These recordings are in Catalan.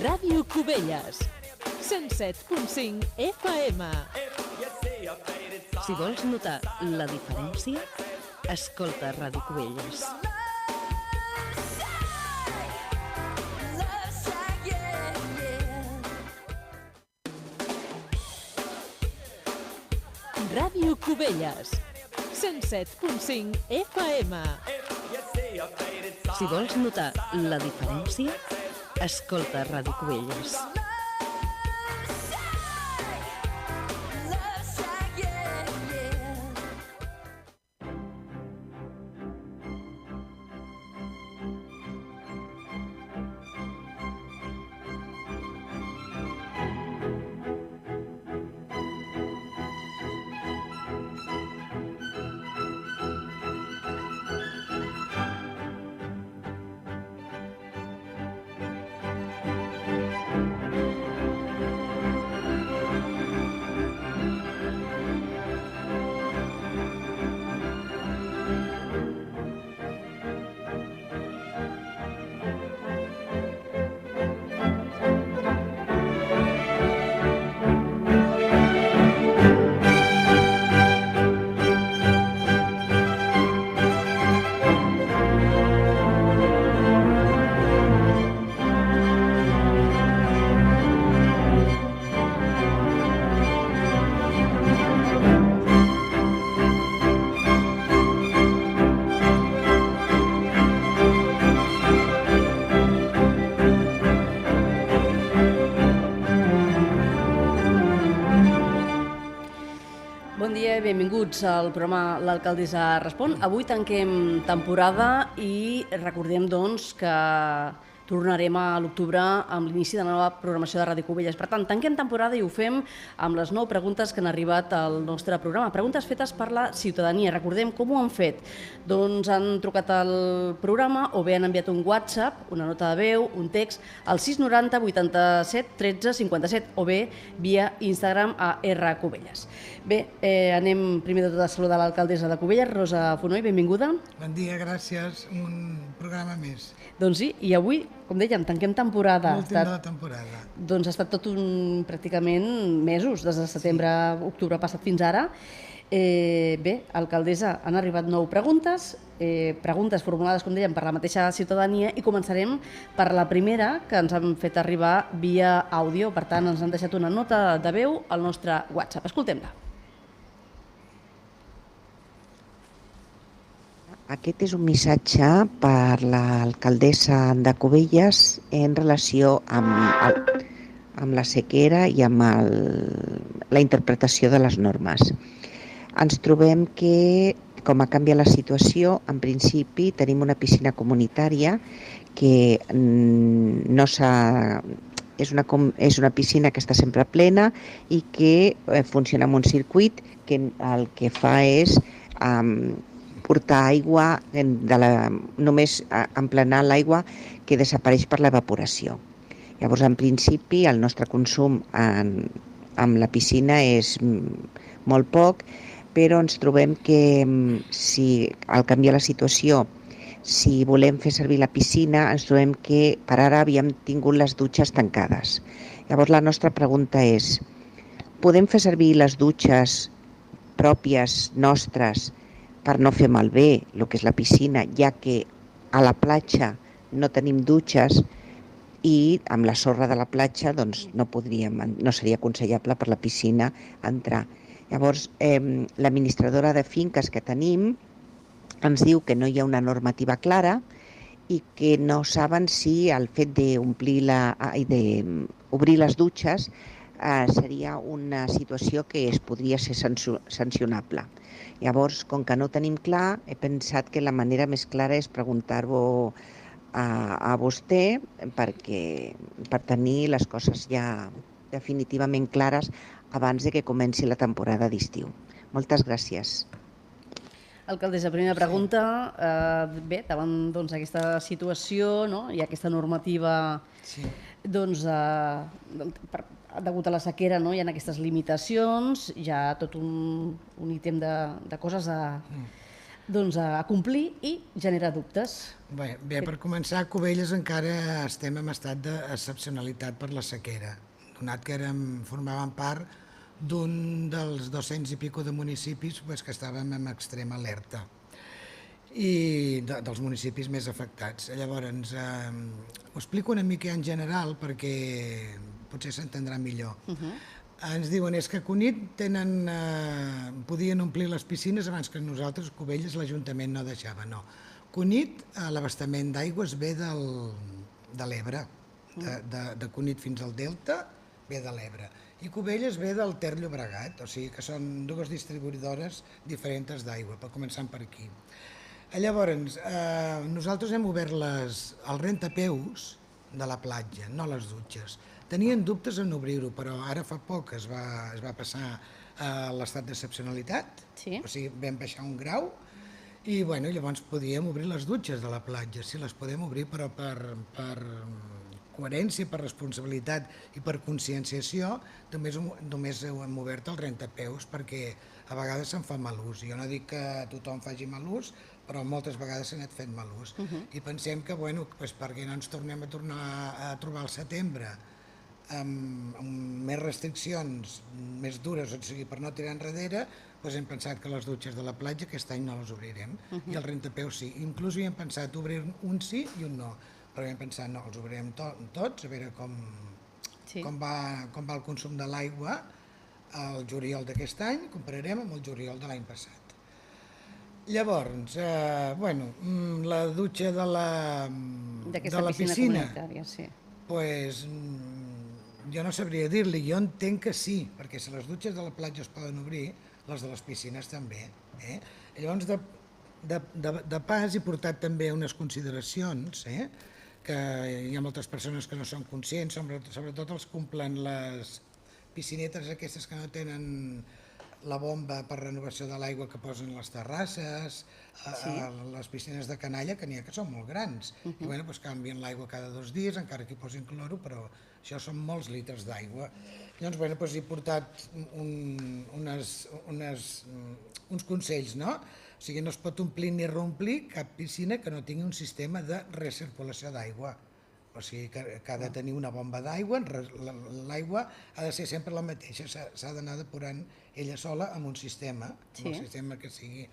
Ràdio Cubelles, 107.5 FM. Si vols notar la diferència, escolta Ràdio Cubelles. Ràdio Cubelles, 107.5 FM. Si vols notar la diferència, escolta Ràdio Cubelles. Benvinguts al programa L'Alcaldessa Respon. Avui tanquem temporada i recordem doncs, que tornarem a l'octubre amb l'inici de la nova programació de Ràdio Cubelles. Per tant, tanquem temporada i ho fem amb les 9 preguntes que han arribat al nostre programa. Preguntes fetes per la ciutadania. Recordem com ho han fet. Doncs han trucat al programa o bé han enviat un WhatsApp, una nota de veu, un text al 690 87 13 57 o bé via Instagram a rcubelles. Bé, anem primer de tot a saludar l'alcaldessa de Cubelles, Rosa Fonoll, benvinguda. Bon dia, gràcies. Un programa més. Doncs sí, i avui, com dèiem, tanquem temporada. L'últim de la temporada. Doncs ha estat tot pràcticament mesos, des de setembre, octubre passat fins ara. Bé, alcaldessa, han arribat 9 preguntes, preguntes formulades, com dèiem, per la mateixa ciutadania i començarem per la primera que ens han fet arribar via àudio. Per tant, ens han deixat una nota de veu al nostre WhatsApp. Escoltem-la. Aquest és un missatge per l'alcaldessa de Cubelles en relació amb la sequera i amb la interpretació de les normes. Ens trobem que, com ha canviat la situació, en principi tenim una piscina comunitària que és una piscina que està sempre plena i que funciona amb un circuit que el que fa és portar aigua, només emplenar l'aigua que desapareix per l'evaporació. Llavors, en principi, el nostre consum amb la piscina és molt poc, però ens trobem que si al canviar la situació, si volem fer servir la piscina, ens trobem que per ara havíem tingut les dutxes tancades. Llavors, la nostra pregunta és, podem fer servir les dutxes pròpies nostres per no fer malbé el que és la piscina, ja que a la platja no tenim dutxes i amb la sorra de la platja doncs, no seria aconsellable per la piscina entrar. Llavors, l'administradora de finques que tenim ens diu que no hi ha una normativa clara i que no saben si el fet d'obrir les dutxes seria una situació que podria ser sancionable. Llavors, com que no tenim clar, he pensat que la manera més clara és preguntar-ho a vostè per tenir les coses ja definitivament clares abans de que comenci la temporada d'estiu. Moltes gràcies. Alcaldessa, primera pregunta. Bé, davant aquesta situació i aquesta normativa, degut a la sequera hi ha aquestes limitacions, hi ha tot un ítem de coses a doncs, a complir i genera dubtes. Bé, per començar, a Cubelles encara estem en estat d'excepcionalitat per la sequera, donat que formàvem part d'un dels 200 i pico de municipis que estàvem en extrema alerta i dels municipis més afectats. Llavors, ho explico una mica en general perquè potser s'entendrà millor. Ens diuen que a Cunit podien omplir les piscines abans que nosaltres, Cubelles, l'Ajuntament no deixava, no. Cunit, l'abastament d'aigües ve de l'Ebre, de Cunit fins al Delta ve de l'Ebre, i Cubelles ve del Ter Llobregat, o sigui que són dues distribuïdores diferents d'aigua, per començar per aquí. Llavors, nosaltres hem obert els rentapeus de la platja, no les dutxes. Tenien dubtes en obrir-ho, però ara fa poc es va passar a l'estat d'excepcionalitat, o sigui, vam baixar un grau, i llavors podíem obrir les dutxes de la platja, sí, les podem obrir, però per coherència, per responsabilitat i per conscienciació, només hem obert el rentapeus perquè a vegades se'n fa mal ús. Jo no dic que tothom faci mal ús, però moltes vegades s'ha anat fent mal ús. I pensem que, perquè no ens tornem a trobar al setembre amb més restriccions, més dures, o sigui, per no tirar enrere, hem pensat que les dutxes de la platja aquest any no les obrirem, i el rentapeus sí. Inclús hi hem pensat obrir un sí i un no, però hem pensat no, els obrirem tots, a veure com va el consum de l'aigua el juliol d'aquest any, compararem amb el juliol de l'any passat. Llavors, la dutxa de la piscina, jo no sabria dir-li, jo entenc que sí, perquè si les dutxes de la platja es poden obrir, les de les piscines també. Llavors, de pas, he portat també unes consideracions, que hi ha moltes persones que no són conscients, sobretot els que omplen les piscinetes aquestes que no tenen la bomba per renovació de l'aigua que posen les terrasses, les piscines de canalla, que n'hi ha que són molt grans, i canvien l'aigua cada 2 dies, encara que hi posin cloro, però això són molts litres d'aigua. Llavors he portat uns consells, no? O sigui, no es pot omplir ni reomplir cap piscina que no tingui un sistema de recirculació d'aigua. O sigui, que ha de tenir una bomba d'aigua, l'aigua ha de ser sempre la mateixa, s'ha d'anar depurant ella sola amb un sistema, amb el sistema que sigui.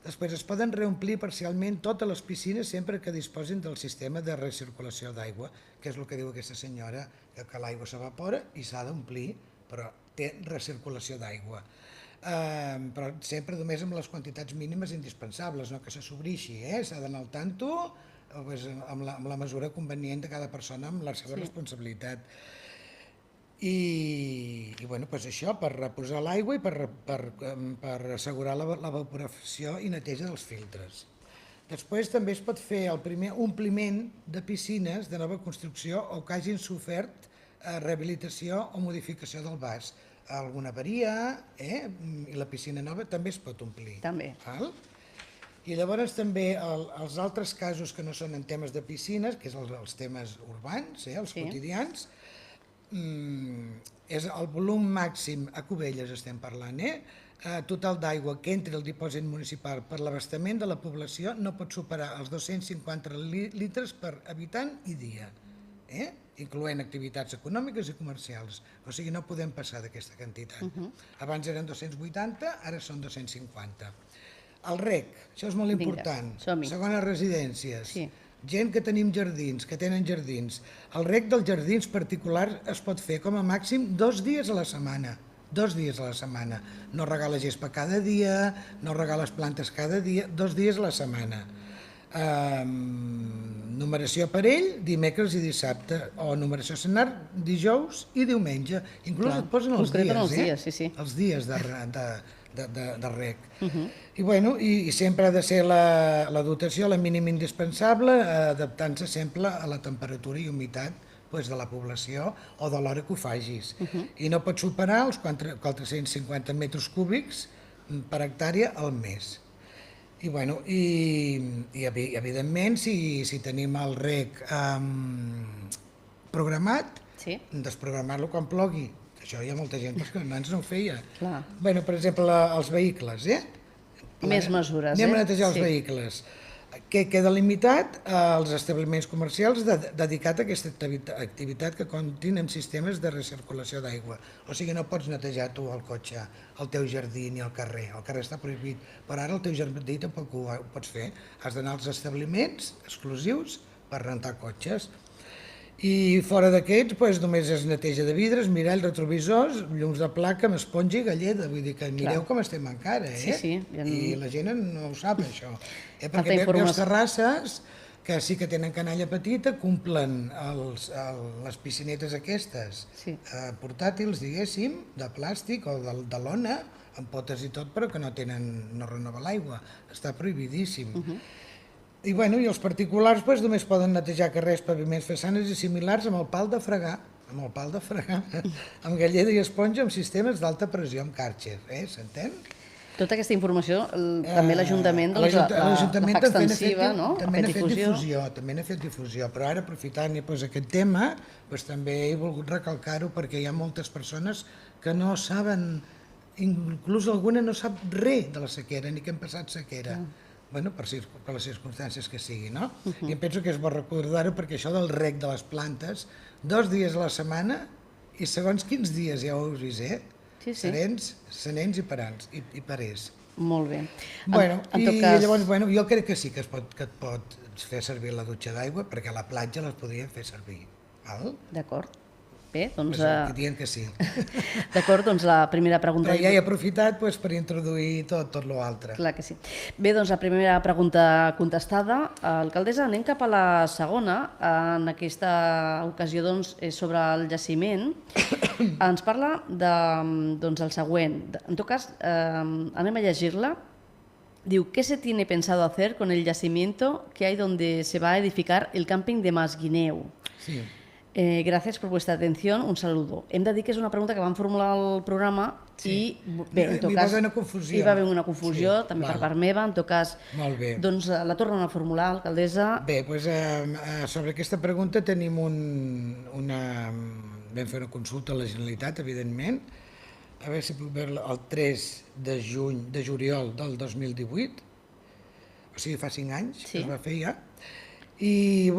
Després es poden reomplir parcialment totes les piscines sempre que disposin del sistema de recirculació d'aigua, que és el que diu aquesta senyora, que l'aigua s'evapora i s'ha d'omplir, però té recirculació d'aigua. Però sempre només amb les quantitats mínimes indispensables, no que se s'obrixi, s'ha d'anar al tanto amb la mesura convenient de cada persona, amb la seva responsabilitat. I això, per reposar l'aigua i per assegurar l'evaporació i neteja dels filtres. Després també es pot fer el primer ompliment de piscines de nova construcció o que hagin sofert rehabilitació o modificació del vas. Alguna avaria i la piscina nova també es pot omplir. També. I llavors també els altres casos que no són en temes de piscines, que és els temes urbans, els quotidians, és el volum màxim, a Cubelles estem parlant, total d'aigua que entri al dipòsit municipal per l'abastament de la població no pot superar els 250 litres per habitant i dia, incloent activitats econòmiques i comercials. O sigui, no podem passar d'aquesta quantitat. Abans eren 280, ara són 250. El rec, això és molt important. Segones residències. Gent que tenim jardins, que tenen jardins. El rec dels jardins particulars es pot fer com a màxim 2 dies a la setmana. 2 dies a la setmana. No regar la gespa cada dia, no regar les plantes cada dia, 2 dies a la setmana. Numeració per ell, dimecres i dissabte, o numeració senar, dijous i diumenge. Inclús et posen els dies, els dies de rec. I sempre ha de ser la dotació la mínima indispensable, adaptant-se sempre a la temperatura i humitat de la població o de l'hora que ho fagis. I no pot superar els 450 metres cúbics per hectàrea al mes. I evidentment, si tenim el rec programat, desprogramar-lo quan plogui. Això hi ha molta gent que abans no ho feia. Per exemple, els vehicles. Més mesures, Anem a netejar els Sí. vehicles. Que queda limitat als establiments comercials dedicat a aquesta activitat que comptin amb sistemes de recirculació d'aigua. O sigui, no pots netejar tu el cotxe, el teu jardí ni el carrer. El carrer està prohibit, però ara el teu jardí tampoc ho pots fer. Has d'anar als establiments exclusius per rentar cotxes. I fora d'aquests només es neteja de vidres, mirall, retrovisors, llums de placa, amb esponja i galleda. Vull dir que mireu com estem encara, Sí. I la gent no ho sap, això. Falta Perquè informació. veus terrasses que sí que tenen canalla petita, cumplen les piscinetes aquestes portàtils, diguéssim, de plàstic o de lona, amb potes i tot, però que no renova l'aigua. Està prohibidíssim. I els particulars només poden netejar carrers, paviments, façanes i similars amb el pal de fregar, amb galleda i esponja amb sistemes d'alta pressió, amb Kärcher, s'entén? Tota aquesta informació, també l'Ajuntament la fa extensiva, no? També n'ha fet difusió, però ara aprofitant aquest tema, també he volgut recalcar-ho perquè hi ha moltes persones que no saben, inclús alguna no sap res de la sequera, ni que hem passat sequera. Per les circumstàncies que sigui, no? I em penso que és bo recordar-ho perquè això del reg de les plantes, 2 dies a la setmana i segons quins dies, ja ho heu vist, serens i parers. Molt bé. I llavors, jo crec que sí que et pot fer servir la dutxa d'aigua perquè a la platja les podríem fer servir. D'acord. Bé, doncs... Dient que sí. D'acord, doncs la primera pregunta... Però ja he aprofitat per introduir tot l'altre. Clar que sí. Bé, doncs la primera pregunta contestada. Alcaldessa, anem cap a la segona. En aquesta ocasió, doncs, és sobre el jaciment. Ens parla del següent. En tot cas, anem a llegir-la. Diu, ¿qué se tiene pensado hacer con el yacimiento que hay donde se va a edificar el camping de Masguineu? Sí. Gracias por vuestra atención, un saludo. Hem de dir que és una pregunta que vam formular al programa i, bé, en tot cas... Hi va haver una confusió, també per part meva, en tot cas... Molt bé. Doncs la tornen a formular, alcaldessa. Bé, doncs sobre aquesta pregunta tenim vam fer una consulta a la Generalitat, evidentment, a veure si puc veure el 3 de juliol del 2018, o sigui, fa 5 anys que es va fer ja. I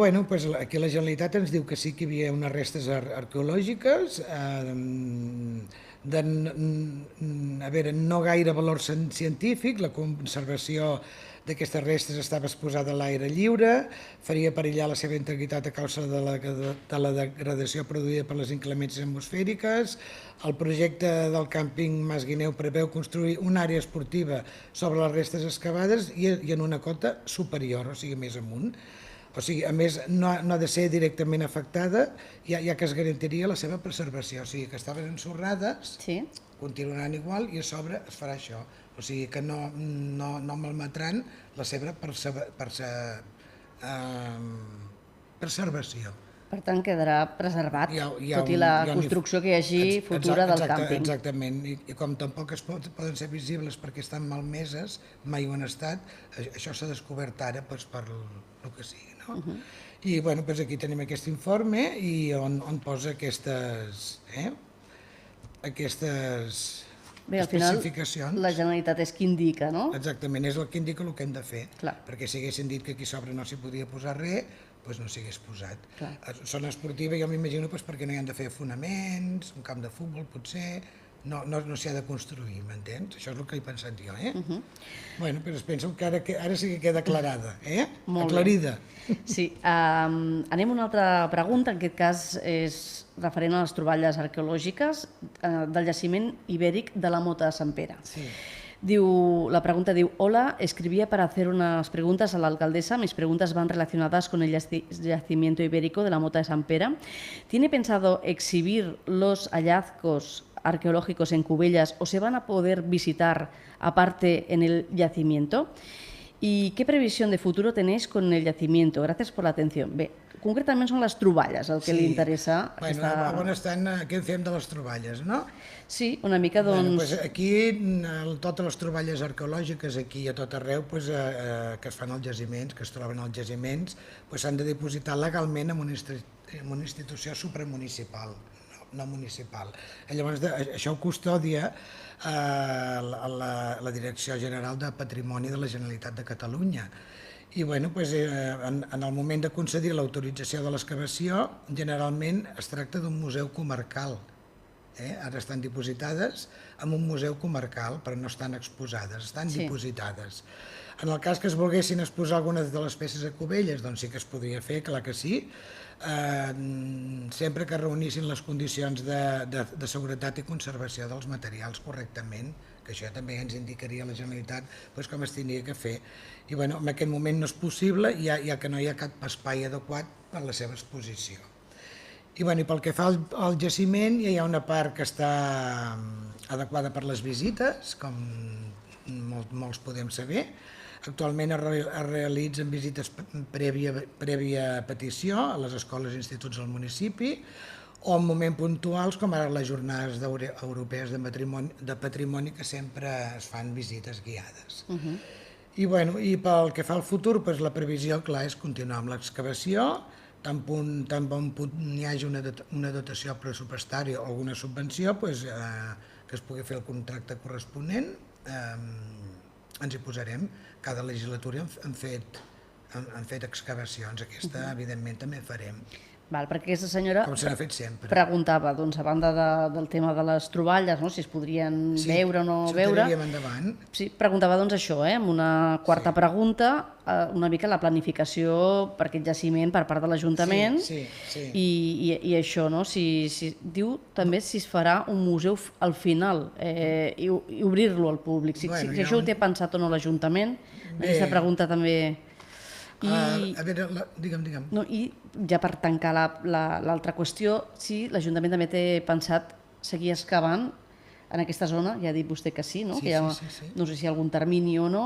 aquí la Generalitat ens diu que sí que hi havia unes restes arqueològiques de no gaire valor científic, la conservació d'aquestes restes estava exposada a l'aire lliure, faria perillar la seva integritat a causa de la degradació produïda per les inclemències atmosfèriques. El projecte del càmping Masguineu preveu construir una àrea esportiva sobre les restes excavades i en una cota superior, o sigui, més amunt. O sigui, a més, no ha de ser directament afectada, ja que es garantiria la seva preservació. O sigui, que estaven ensorrades, continuaran igual i a sobre es farà això. O sigui, que no malmetran la seva preservació. Per tant, quedarà preservat, tot i la construcció que hi hagi futura del càmping. Exactament, i com tampoc poden ser visibles perquè estan malmeses, mai ho han estat, això s'ha descobert ara per el que sigui. I aquí tenim aquest informe i on posa aquestes Bé, al final, especificacions. la Generalitat és qui indica, no? Exactament, és el que indica el que hem de fer. Perquè si haguessin dit que aquí sobre no s'hi podia posar res, doncs no s'hi hagués posat. Zona esportiva, jo m'imagino perquè no hi han de fer fonaments, un camp de futbol potser, no s'hi ha de construir, m'entens? Això és el que he pensat jo, Però es penso que ara sí que queda aclarada, aclarida. Sí, anem a una altra pregunta, en aquest cas és referent a les troballes arqueològiques del jaciment ibèric de la Mota de Sant Pere. La pregunta diu, hola, escribía para hacer unas preguntas a la alcaldesa. Mis preguntas van relacionadas con el yacimiento ibérico de la Mota de Sant Pere. ¿Tiene pensado exhibir los hallazgos arqueológicos en Cubellas o se van a poder visitar aparte en el yacimiento? ¿Y qué previsión de futuro tenéis con el yacimiento? Gracias por la atención. Bé, concretament són les troballes el que li interessa. On estan, què en fem de les troballes, no? Sí, una mica, doncs... Aquí, totes les troballes arqueològiques, aquí a tot arreu, que es fan als jaciments, que es troben als jaciments, s'han de depositar legalment en una institució supramunicipal. no municipal. Llavors, això ho custodia la Direcció General de Patrimoni de la Generalitat de Catalunya. I bueno, doncs, en el moment de concedir l'autorització de l'excavació, generalment es tracta d'un museu comarcal. Ara estan dipositades en un museu comarcal, però no estan exposades, estan dipositades. En el cas que es volguessin exposar algunes de les peces a Cubelles, doncs sí que es podria fer, clar que sí, sempre que reunissin les condicions de seguretat i conservació dels materials correctament, que això també ens indicaria a la Generalitat com es tindria que fer. I en aquest moment no és possible, ja que no hi ha cap espai adequat per a la seva exposició. I pel que fa al jaciment, ja hi ha una part que està adequada per les visites, com molts podem saber. Actualment es realitzen visites prèvia petició a les escoles i instituts del municipi, o en moments puntuals, com ara les jornades europees de patrimoni, que sempre es fan visites guiades. I pel que fa al futur, la previsió, clar, és continuar amb l'excavació, tan bon punt hi hagi una dotació pressupostària o alguna subvenció, que es pugui fer el contracte corresponent, ens hi posarem. Cada legislatura han fet excavacions, aquesta evidentment també farem. Perquè aquesta senyora com s'ha fet sempre. Preguntava, a banda del tema de les troballes, si es podrien veure o no veure. Sí, endavant. Sí, preguntava això, amb una quarta pregunta, una mica la planificació per aquest jaciment per part de l'Ajuntament. Sí. I això, diu també si es farà un museu al final i obrir-lo al públic. Si això ho té pensat o no l'Ajuntament, aquesta pregunta també... A veure, digue'm. I ja per tancar l'altra qüestió, si l'Ajuntament també té pensat seguir excavant en aquesta zona, ja ha dit vostè que sí, no? Sí. No sé si hi ha algun termini o no.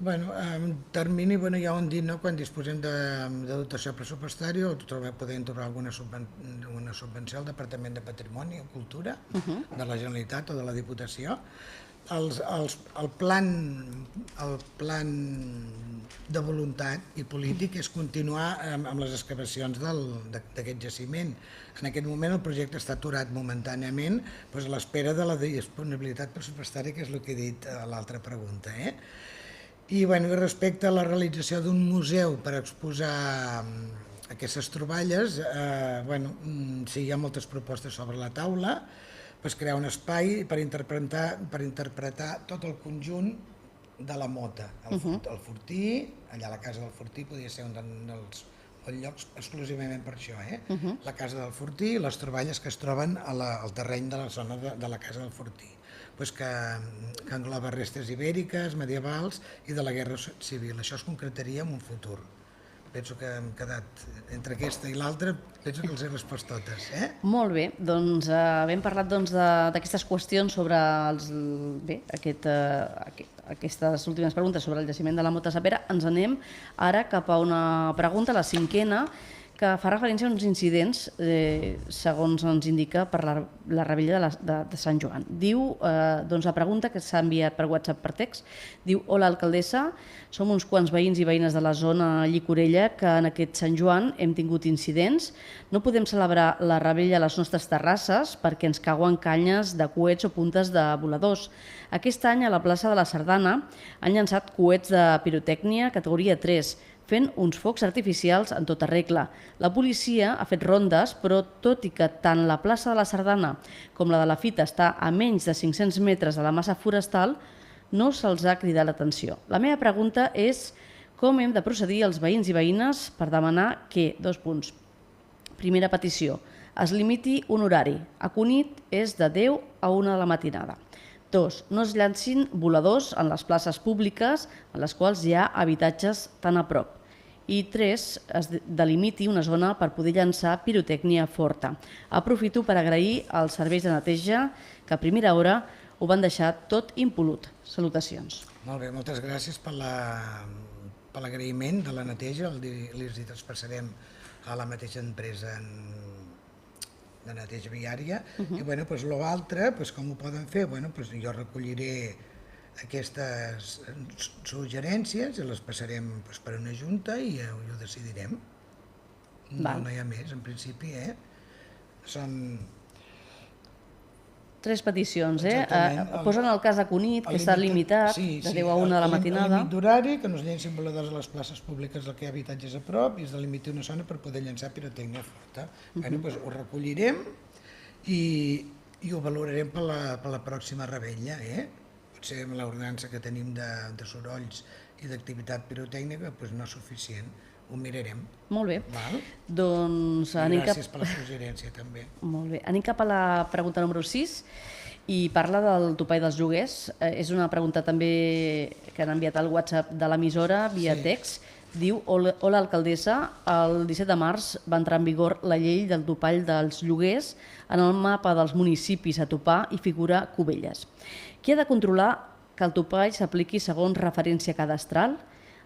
En termini, ja ho hem dit, quan disposem de dotació pressupostària o podem trobar alguna subvenció al Departament de Patrimoni o Cultura de la Generalitat o de la Diputació. El plan de voluntat i polític és continuar amb les excavacions d'aquest jaciment. En aquest moment el projecte està aturat momentàniament a l'espera de la disponibilitat pressupostària, que és el que he dit a l'altra pregunta. I respecte a la realització d'un museu per exposar aquestes troballes, sí, hi ha moltes propostes sobre la taula, crear un espai per interpretar tot el conjunt de la mota. El Fortí, allà a la Casa del Fortí podria ser un dels llocs exclusivament per això. La Casa del Fortí i les troballes que es troben al terreny de la zona de la Casa del Fortí, que engloba restes ibèriques, medievals i de la Guerra Civil. Això es concretaria en un futur. Penso que hem quedat entre aquesta i l'altra, penso que els he respost totes. Molt bé, doncs havent parlat d'aquestes qüestions sobre aquestes últimes preguntes sobre el jaciment de la Mota Sapera, ens anem ara cap a una pregunta, la cinquena, que fa referència a uns incidents, segons ens indica, per la rebella de Sant Joan. Diu, la pregunta que s'ha enviat per WhatsApp per text, diu: hola, alcaldessa, som uns quants veïns i veïnes de la zona Llicorella que en aquest Sant Joan hem tingut incidents. No podem celebrar la rebella a les nostres terrasses perquè ens cauen canyes de coets o puntes de voladors. Aquest any a la plaça de la Sardana han llançat coets de pirotècnia categoria 3, fent uns focs artificials en tota regla. La policia ha fet rondes, però tot i que tant la plaça de la Sardana com la de la Fita està a menys de 500 metres de la massa forestal, no se'ls ha cridat l'atenció. La meva pregunta és com hem de procedir els veïns i veïnes per demanar que, primera petició, es limiti un horari. A Cunit és de 10 a 1 de la matinada. 2. No es llancin voladors en les places públiques en les quals hi ha habitatges tan a prop. I 3. Es delimiti una zona per poder llançar pirotècnia forta. Aprofito per agrair als serveis de neteja que a primera hora ho van deixar tot impolut. Salutacions. Molt bé, moltes gràcies per l'agraïment de la neteja. Els traspassarem a la mateixa empresa de neteja viària. I l'altre, com ho poden fer? Jo recolliré aquestes suggerències i les passarem per una junta i ho decidirem. No hi ha més, en principi. Són... 3 peticions, Exactament. Posen el cas de Cunit, que està limitat, de 10 a 1 de la matinada. El límit d'horari, que no es llencin voladors a les places públiques del que hi ha habitatges a prop, i es delimiti una zona per poder llançar pirotècnia forta. Doncs ho recollirem i ho valorarem per la pròxima revetlla. Potser amb l'ordenança que tenim de sorolls i d'activitat pirotècnica no és suficient. Ho mirarem. Molt bé. Val? Doncs gràcies per la suggerència, també. Molt bé. Anem cap a la pregunta número 6 i parla del topall dels lloguers. És una pregunta també que han enviat al WhatsApp de l'emissora via text. Diu, hola alcaldessa, el 17 de març va entrar en vigor la llei del topall dels lloguers. En el mapa dels municipis a topar hi figura Cubelles. Qui ha de controlar que el topall s'apliqui segons referència cadastral?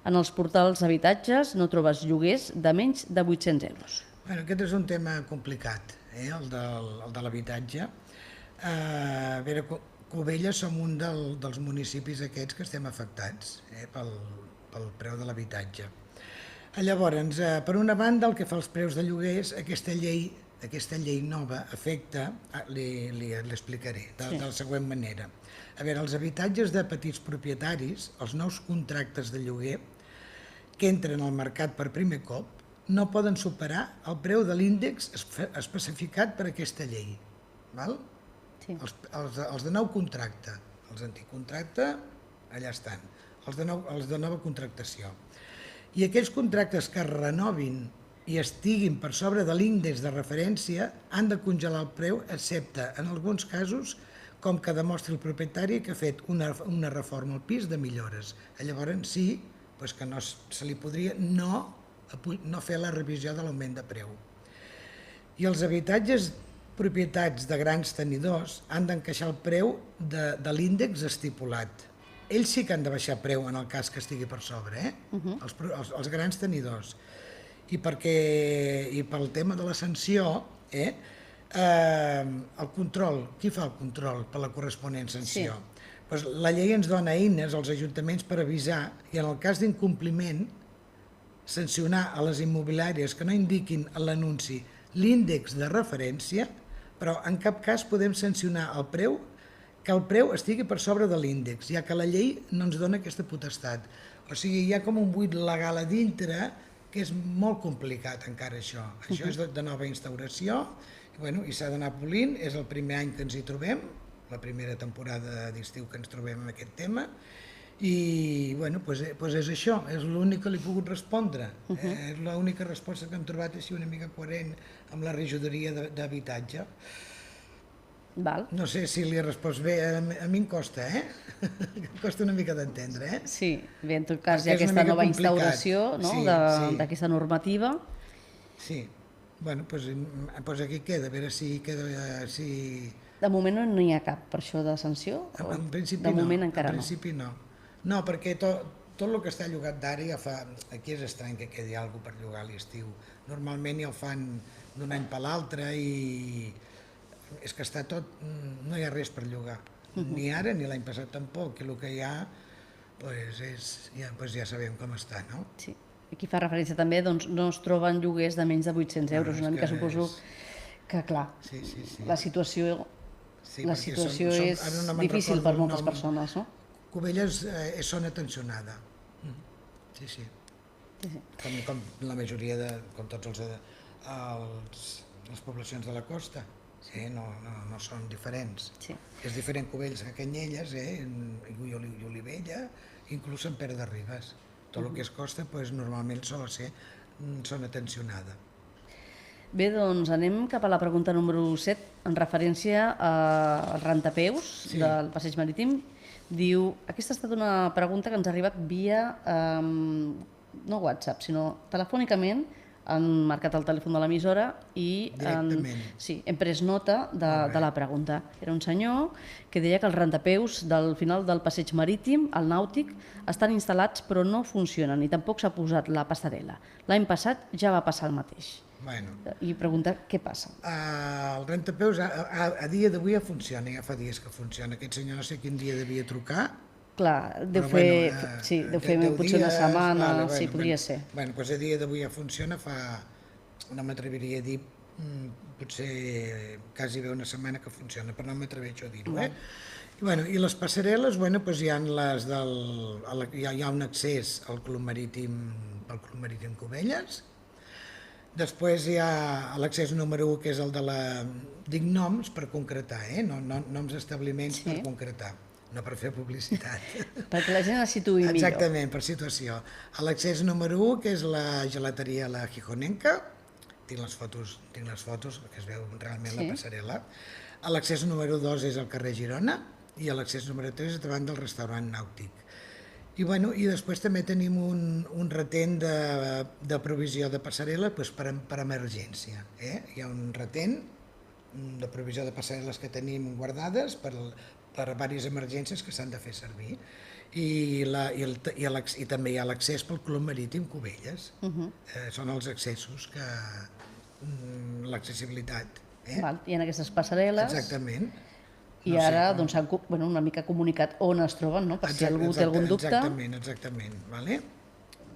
En els portals d'habitatges no trobes lloguers de menys de 800 euros. Aquest és un tema complicat, el de l'habitatge. A veure, Cubelles som un dels municipis aquests que estem afectats pel preu de l'habitatge. Llavors, per una banda, el que fa als preus de lloguers, aquesta llei nova afecta, li explicaré de la següent manera. A veure, els habitatges de petits propietaris, els nous contractes de lloguer que entren al mercat per primer cop, no poden superar el preu de l'índex especificat per aquesta llei. Els de nou contracte, els anticontracte, allà estan, els de nova contractació. I aquells contractes que es renovin i estiguin per sobre de l'índex de referència han de congelar el preu, excepte en alguns casos com que demostri el propietari que ha fet una reforma al pis de millores. Llavors sí que se li podria no fer la revisió de l'augment de preu. I els habitatges propietats de grans tenidors han d'encaixar el preu de l'índex estipulat. Ells sí que han de baixar preu en el cas que estigui per sobre, els grans tenidors. I pel tema de la sanció, el control, qui fa el control per la corresponent sanció? La llei ens dona eines als ajuntaments per avisar i en el cas d'incompliment sancionar a les immobiliàries que no indiquin en l'anunci l'índex de referència, però en cap cas podem sancionar que el preu estigui per sobre de l'índex, ja que la llei no ens dona aquesta potestat. O sigui, hi ha com un buit legal a dintre que és molt complicat encara això. Això és de nova instauració i s'ha d'anar polint, és el primer any que ens hi trobem, la primera temporada d'estiu que ens trobem amb aquest tema, i és això, és l'únic que li he pogut respondre. És l'única resposta que hem trobat així una mica coherent amb la regidoria d'habitatge. No sé si li he respost bé, a mi em costa, em costa una mica d'entendre. Sí, bé, en tot cas hi ha aquesta nova instauració d'aquesta normativa. Sí, doncs aquí queda, a veure si queda... De moment no hi ha cap per això de sanció? En principi no. De moment encara no. En principi no. No, perquè tot el que està llogat d'ara ja fa... Aquí és estrany que quedi alguna cosa per llogar a l'estiu. Normalment ja ho fan d'un any per l'altre i és que està tot... No hi ha res per llogar. Ni ara ni l'any passat tampoc. I el que hi ha, ja sabem com està, no? Sí. Aquí fa referència també, doncs no es troben lloguers de menys de 800 euros. Una mica suposo que, clar, la situació és difícil per moltes persones, no? Cubelles és zona tensionada. Sí. Com la majoria com tots les poblacions de la costa. No són diferents. És diferent Cubelles que Canyelles, i Olivella, inclús Sant Pere de Ribes. Tot el que és costa normalment sol ser zona tensionada. Bé, doncs anem cap a la pregunta número 7, en referència als rentapeus del Passeig Marítim. Diu, aquesta ha estat una pregunta que ens ha arribat via, no WhatsApp, sinó telefònicament. Han marcat el telèfon de l'emissora i hem pres nota de la pregunta. Era un senyor que deia que els rentapeus del final del Passeig Marítim, al Nàutic, estan instal·lats però no funcionen i tampoc s'ha posat la passarel·la. L'any passat ja va passar el mateix. I pregunta què passa. El rentapeus a dia d'avui ja funciona, ja fa dies que funciona. Aquest senyor no sé quin dia devia trucar. Clar, deu fer potser una setmana, sí, podria ser. Doncs a dia d'avui ja funciona, no m'atreviria a dir potser quasi bé una setmana que funciona, però no m'atreveixo a dir-ho. I les passarel·les, hi ha hi ha un accés al Club Marítim, pel Club Marítim Cubelles. Després hi ha l'accés número 1, que és el de la... Dic noms per concretar, noms d'establiments per concretar, no per fer publicitat. Perquè la gent la situï millor. Exactament, per situació. L'accés número 1, que és la gelateria La Gijonenca, tinc les fotos que es veu realment la passarel·la. L'accés número 2 és al carrer Girona i l'accés número 3 és davant del restaurant Nàutic. I després també tenim un retent de provisió de passarel·la per emergència. Hi ha un retent de provisió de passarel·les que tenim guardades per diverses emergències que s'han de fer servir. I també hi ha l'accés pel Club Marítim Cubelles. Són els accessos que... l'accessibilitat. Hi ha aquestes passarel·les. Exactament. I ara s'han una mica comunicat on es troben, per si algú té algun dubte. Exactament.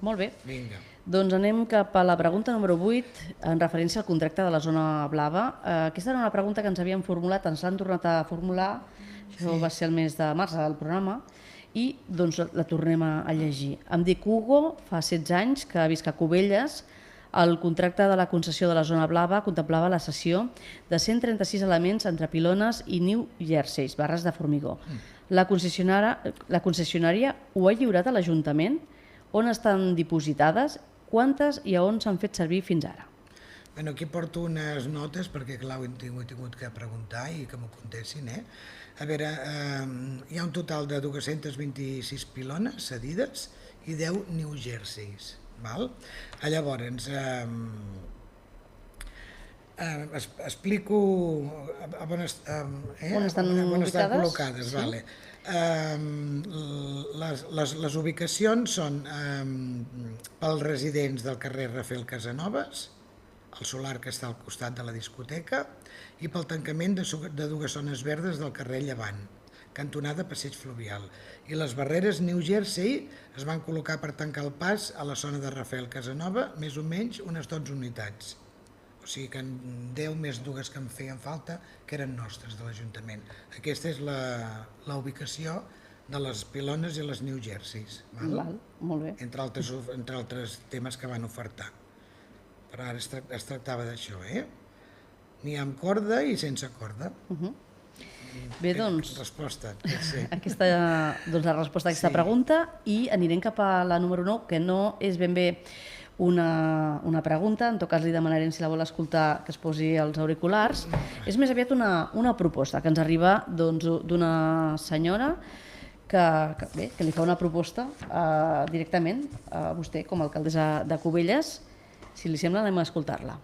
Molt bé. Vinga. Doncs anem cap a la pregunta número 8, en referència al contracte de la zona blava. Aquesta era una pregunta que ens havíem formulat, ens l'han tornat a formular, això va ser el mes de març al programa, i la tornem a llegir. Em dic Hugo, fa 16 anys que visc a Cubelles. El contracte de la concessió de la zona blava contemplava la cessió de 136 elements entre pilones i New Jerseys, barres de formigó. La concessionària ho ha lliurat a l'Ajuntament? On estan dipositades? Quantes i a on s'han fet servir fins ara? Aquí porto unes notes perquè, clar, ho he tingut que preguntar i que m'ho contestin. A veure, hi ha un total de 226 pilones cedides i 10 New Jerseys. Llavors, explico on estan col·locades. Les ubicacions són pels residents del carrer Rafael Casanovas, el solar que està al costat de la discoteca, i pel tancament de dues zones verdes del carrer Llevant, cantonada Passeig Fluvial. I les barreres New Jersey es van col·locar per tancar el pas a la zona de Rafael Casanova, més o menys unes 12 unitats. O sigui que en 10 més dues que em feien falta, que eren nostres de l'Ajuntament. Aquesta és la ubicació de les pilones i les New Jerseys. Molt bé. Entre altres temes que van ofertar. Però ara es tractava d'això, N'hi ha amb corda i sense corda. Bé, doncs, aquesta és la resposta a aquesta pregunta, i anirem cap a la número 9, que no és ben bé una pregunta, en tot cas li demanarem, si la vol escoltar, que es posi els auriculars. És més aviat una proposta que ens arriba d'una senyora que li fa una proposta directament a vostè com a alcaldessa de Cubelles. Si li sembla, anem a escoltar-la.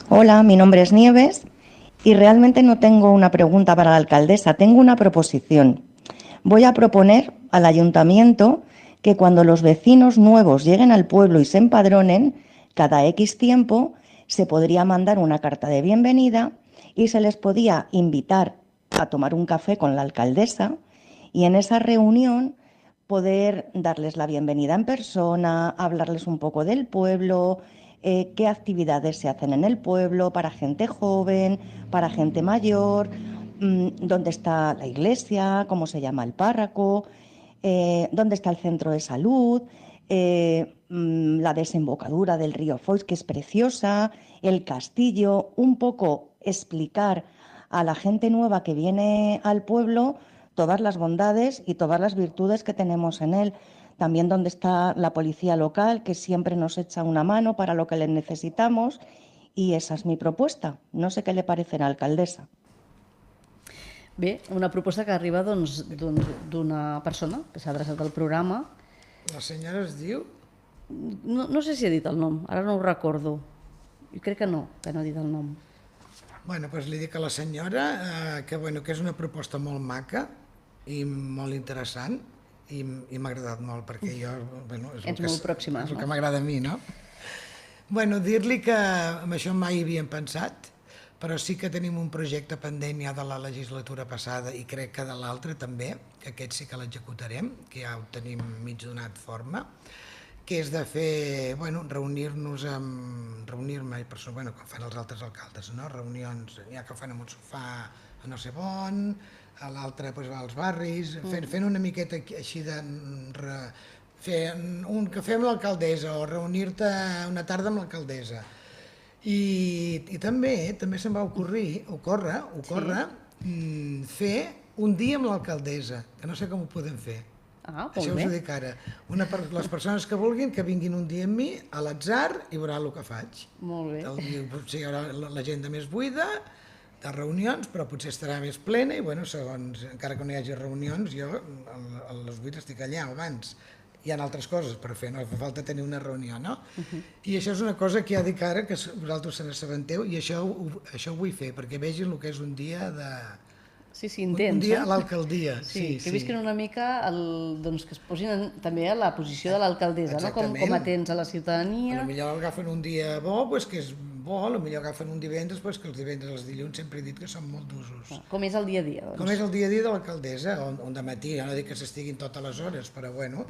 Hola, mi nombre es Nieves. Y realmente no tengo una pregunta para la alcaldesa, tengo una proposición. Voy a proponer al ayuntamiento que cuando los vecinos nuevos lleguen al pueblo y se empadronen, cada X tiempo se podría mandar una carta de bienvenida y se les podía invitar a tomar un café con la alcaldesa y en esa reunión poder darles la bienvenida en persona, hablarles un poco del pueblo, qué actividades se hacen en el pueblo para gente joven, para gente mayor, dónde está la iglesia, cómo se llama el párroco, dónde está el centro de salud, la desembocadura del río Foix, que es preciosa, el castillo, un poco explicar a la gente nueva que viene al pueblo todas las bondades y todas las virtudes que tenemos en él. También dónde está la policía local, que siempre nos echa una mano para lo que le necesitamos, y esa es mi propuesta. No sé què li parecerà, alcaldessa. Bé, una proposta que arriba d'una persona que s'ha adreçat al programa. La senyora es diu? No sé si ha dit el nom, ara no ho recordo. Jo crec que no ha dit el nom. Bueno, doncs li dic a la senyora que és una proposta molt maca i molt interessant, i m'ha agradat molt, perquè jo... Ets molt pròxima, és el que m'agrada a mi, no? Dir-li que amb això mai hi havíem pensat, però sí que tenim un projecte pendent ja de la legislatura passada i crec que de l'altra també, que aquest sí que l'executarem, que ja ho tenim mig donat forma, que és de fer, bueno, reunir-nos amb... reunir-me, bueno, com fan els altres alcaldes, no? Reunions, n'hi ha que fan en un sofà a no sé on, a l'altre doncs, va als barris, fent una miqueta així de... fer un cafè amb l'alcaldessa o reunir-te una tarda amb l'alcaldessa. I també se'm va ocórrer fer un dia amb l'alcaldessa, que no sé com ho podem fer. Això us ho dic ara. Les persones que vulguin que vinguin un dia amb mi a l'atzar i veurà el que faig. Molt bé. Potser hi haurà l'agenda més buida de reunions, però potser estarà més plena i, bueno, segons, encara que no hi hagi reunions, jo a les 8 estic allà abans. Hi ha altres coses per fer, no fa falta tenir una reunió, no? I això és una cosa que ja dic ara, que vosaltres se n'assabenteu, i això ho vull fer, perquè vegin el que és un dia de... Sí, intens. Un dia a l'alcaldia. Sí, que visquin una mica, que es posin també a la posició de l'alcaldessa, no? Com atents a la ciutadania. Potser agafen un dia bo, que és bo, potser agafen un divendres, que els divendres i els dilluns sempre he dit que són molt d'usos. Com és el dia a dia, doncs? Com és el dia a dia de l'alcaldessa, on de matí, no dic que s'estiguin totes les hores, però bueno,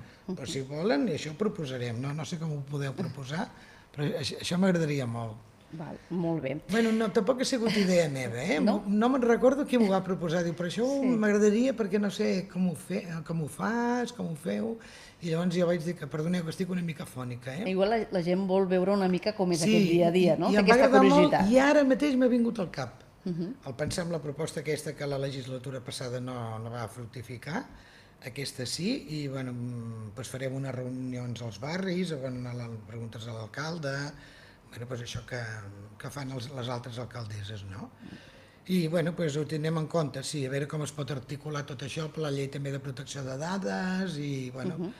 si volen, i això ho proposarem, no sé com ho podeu proposar, però això m'agradaria molt. Val, molt bé. Bueno, tampoc ha sigut idea meva, No me'n recordo qui m'ho va proposar, diu, però això m'agradaria perquè no sé com ho fas, com ho feu, i llavors jo vaig dir que, perdoneu, que estic una mica fònica, Igual la gent vol veure una mica com és aquest dia a dia, no? Té aquesta curiositat. I ara mateix m'ha vingut al cap. El pensar en la proposta aquesta que la legislatura passada no va fructificar, aquesta sí, i bueno, farem unes reunions als barris, preguntes a l'alcalde, pues això que fan les altres alcaldesses, no? I bueno, ho tindrem en compte, sí, a veure com es pot articular tot això per la llei també de protecció de dades i bueno,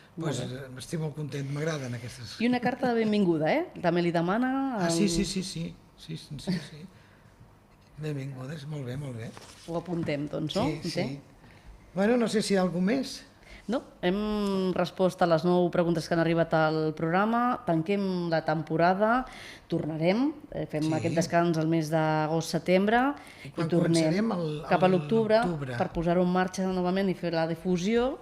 estic molt content, m'agraden aquestes... I una carta de benvinguda, També li demana... Sí. Benvingudes, molt bé. Ho apuntem, doncs, no? Sí. Bueno, no sé si hi ha alguna més. No, hem respost a les 9 preguntes que han arribat al programa, tanquem la temporada, tornarem, fem aquest descans al mes d'agost-setembre i tornem cap a l'octubre per posar-ho en marxa novament i fer la difusió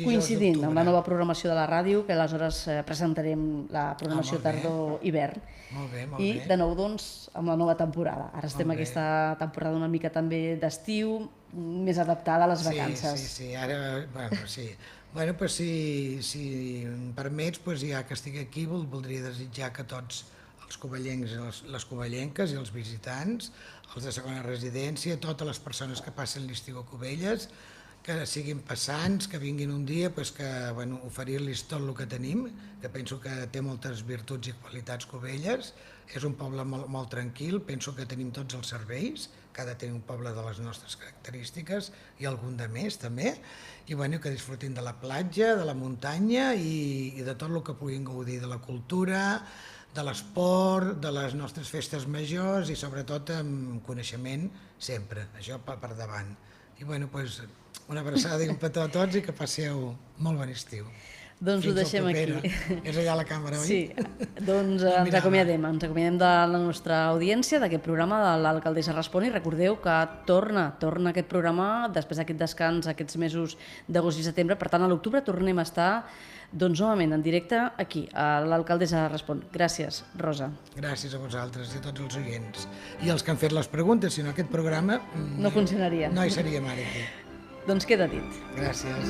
coincidint amb la nova programació de la ràdio, que aleshores presentarem la programació tardor-hivern. I de nou, doncs, amb la nova temporada. Ara estem en aquesta temporada una mica també d'estiu, més adaptada a les vacances. Sí, ara, sí. Bueno, si em permets, ja que estic aquí, voldria desitjar que tots els covellencs i les covellenques i els visitants, els de segona residència, totes les persones que passen l'estiu a Cubelles, que siguin passants, que vinguin un dia, que oferir-los tot el que tenim, que penso que té moltes virtuts i qualitats Cubelles, és un poble molt tranquil, penso que tenim tots els serveis, que ha de tenir un poble de les nostres característiques i algun de més també, i que disfrutin de la platja, de la muntanya i de tot el que puguin gaudir de la cultura, de l'esport, de les nostres festes majors i sobretot amb coneixement sempre, això per davant. I una abraçada i un petó a tots i que passeu molt bon estiu. Doncs ho deixem aquí. És allà a la càmera, oi? Sí, doncs ens acomiadem de la nostra audiència, d'aquest programa de l'Alcaldessa Respon, i recordeu que torna aquest programa després d'aquest descans, aquests mesos d'agost i setembre, per tant a l'octubre tornem a estar novament en directe aquí, a l'Alcaldessa Respon. Gràcies, Rosa. Gràcies a vosaltres i a tots els oients. I els que han fet les preguntes, si no aquest programa... No funcionaria. No hi seríem ara aquí. Doncs queda dit. Gràcies.